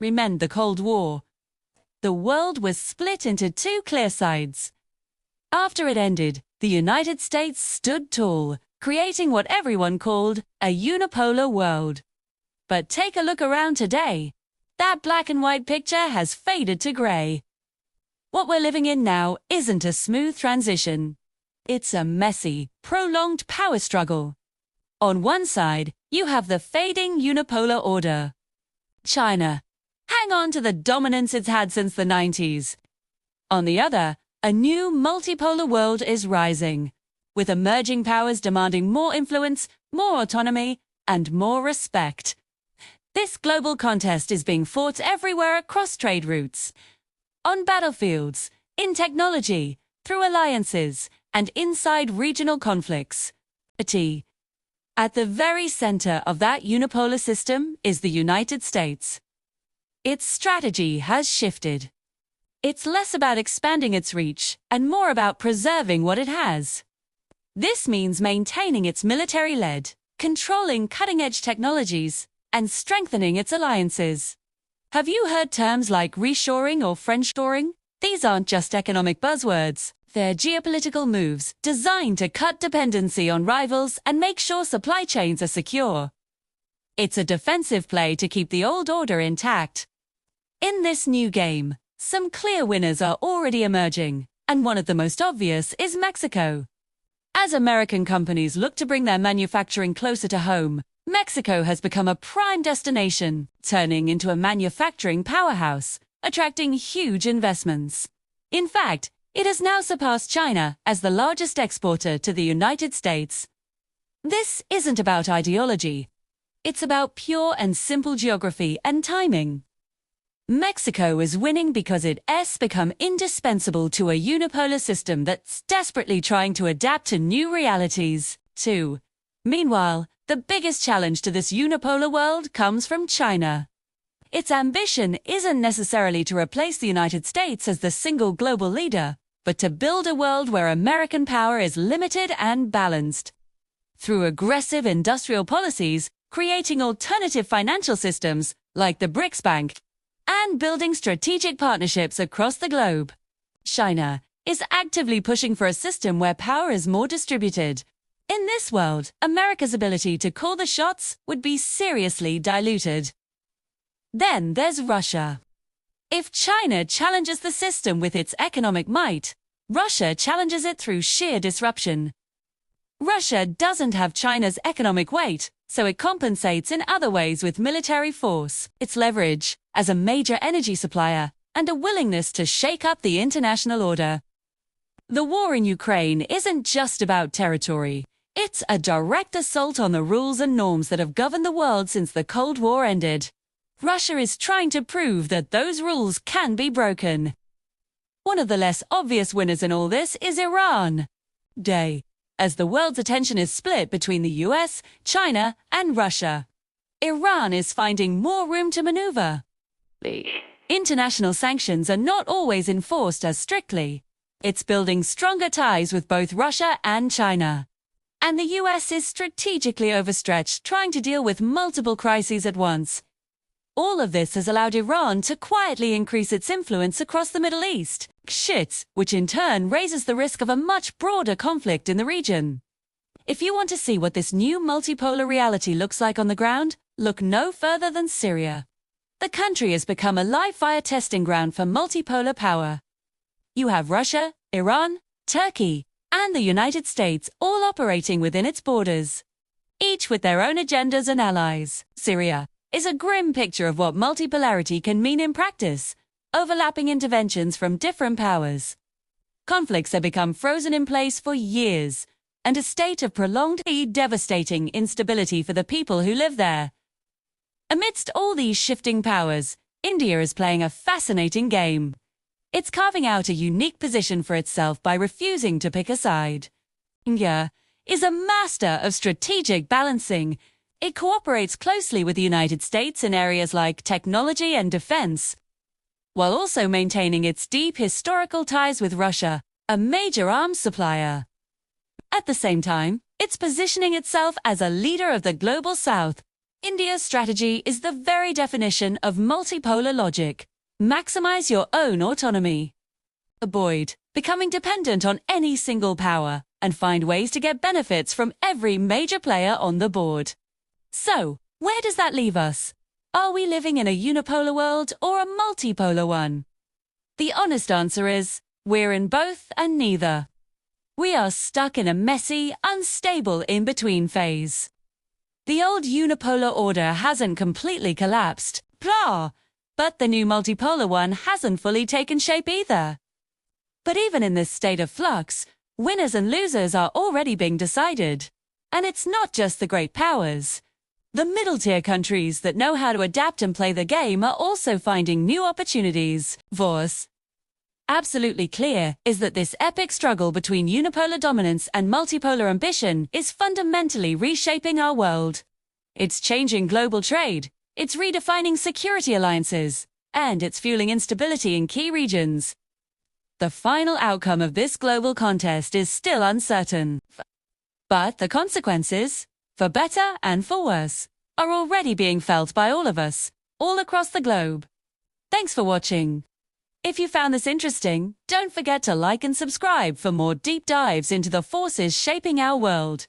Remember the Cold War. The world was split into two clear sides. After it ended, the United States stood tall, creating what everyone called a unipolar world. But take a look around today. That black and white picture has faded to grey. What we're living in now isn't a smooth transition. It's a messy, prolonged power struggle. On one side, you have the fading unipolar order. China, hang on to the dominance it's had since the 90s. On the other, a new multipolar world is rising, with emerging powers demanding more influence, more autonomy, and more respect. This global contest is being fought everywhere across trade routes. On battlefields, in technology, through alliances, and inside regional conflicts. At the very center of that unipolar system is the United States. Its strategy has shifted. It's less about expanding its reach and more about preserving what it has. This means maintaining its military-led, controlling cutting-edge technologies, and strengthening its alliances. Have you heard terms like reshoring or friendshoring? These aren't just economic buzzwords. They're geopolitical moves designed to cut dependency on rivals and make sure supply chains are secure. It's a defensive play to keep the old order intact. In this new game, some clear winners are already emerging, and one of the most obvious is Mexico. As American companies look to bring their manufacturing closer to home, Mexico has become a prime destination, turning into a manufacturing powerhouse, attracting huge investments. In fact, it has now surpassed China as the largest exporter to the United States. This isn't about ideology. It's about pure and simple geography and timing. Mexico is winning because it has become indispensable to a unipolar system that's desperately trying to adapt to new realities, too. Meanwhile, the biggest challenge to this unipolar world comes from China. Its ambition isn't necessarily to replace the United States as the single global leader, but to build a world where American power is limited and balanced. Through aggressive industrial policies, creating alternative financial systems like the BRICS Bank, and building strategic partnerships across the globe. China is actively pushing for a system where power is more distributed. In this world, America's ability to call the shots would be seriously diluted. Then there's Russia. If China challenges the system with its economic might, Russia challenges it through sheer disruption. Russia doesn't have China's economic weight, so it compensates in other ways with military force, its leverage as a major energy supplier, and a willingness to shake up the international order. The war in Ukraine isn't just about territory. It's a direct assault on the rules and norms that have governed the world since the Cold War ended. Russia is trying to prove that those rules can be broken. One of the less obvious winners in all this is Iran. As the world's attention is split between the US, China, and Russia, Iran is finding more room to maneuver. International sanctions are not always enforced as strictly. It's building stronger ties with both Russia and China. And the US is strategically overstretched, trying to deal with multiple crises at once. All of this has allowed Iran to quietly increase its influence across the Middle East, which in turn raises the risk of a much broader conflict in the region. If you want to see what this new multipolar reality looks like on the ground, look no further than Syria. The country has become a live-fire testing ground for multipolar power. You have Russia, Iran, Turkey, and the United States all operating within its borders, each with their own agendas and allies. Syria is a grim picture of what multipolarity can mean in practice, overlapping interventions from different powers. Conflicts have become frozen in place for years, and a state of prolonged, devastating instability for the people who live there. Amidst all these shifting powers, India is playing a fascinating game. It's carving out a unique position for itself by refusing to pick a side. India is a master of strategic balancing. It cooperates closely with the United States in areas like technology and defense, while also maintaining its deep historical ties with Russia, a major arms supplier. At the same time, it's positioning itself as a leader of the global South, India's strategy is the very definition of multipolar logic. Maximize your own autonomy. Avoid becoming dependent on any single power and find ways to get benefits from every major player on the board. So, where does that leave us? Are we living in a unipolar world or a multipolar one? The honest answer is, we're in both and neither. We are stuck in a messy, unstable in-between phase. The old unipolar order hasn't completely collapsed, blah, but the new multipolar one hasn't fully taken shape either. But even in this state of flux, winners and losers are already being decided. And it's not just the great powers. The middle-tier countries that know how to adapt and play the game are also finding new opportunities. What's absolutely clear is that this epic struggle between unipolar dominance and multipolar ambition is fundamentally reshaping our world. It's changing global trade, it's redefining security alliances, and it's fueling instability in key regions. The final outcome of this global contest is still uncertain. But the consequences, for better and for worse, are already being felt by all of us, all across the globe. Thanks for watching. If you found this interesting, don't forget to like and subscribe for more deep dives into the forces shaping our world.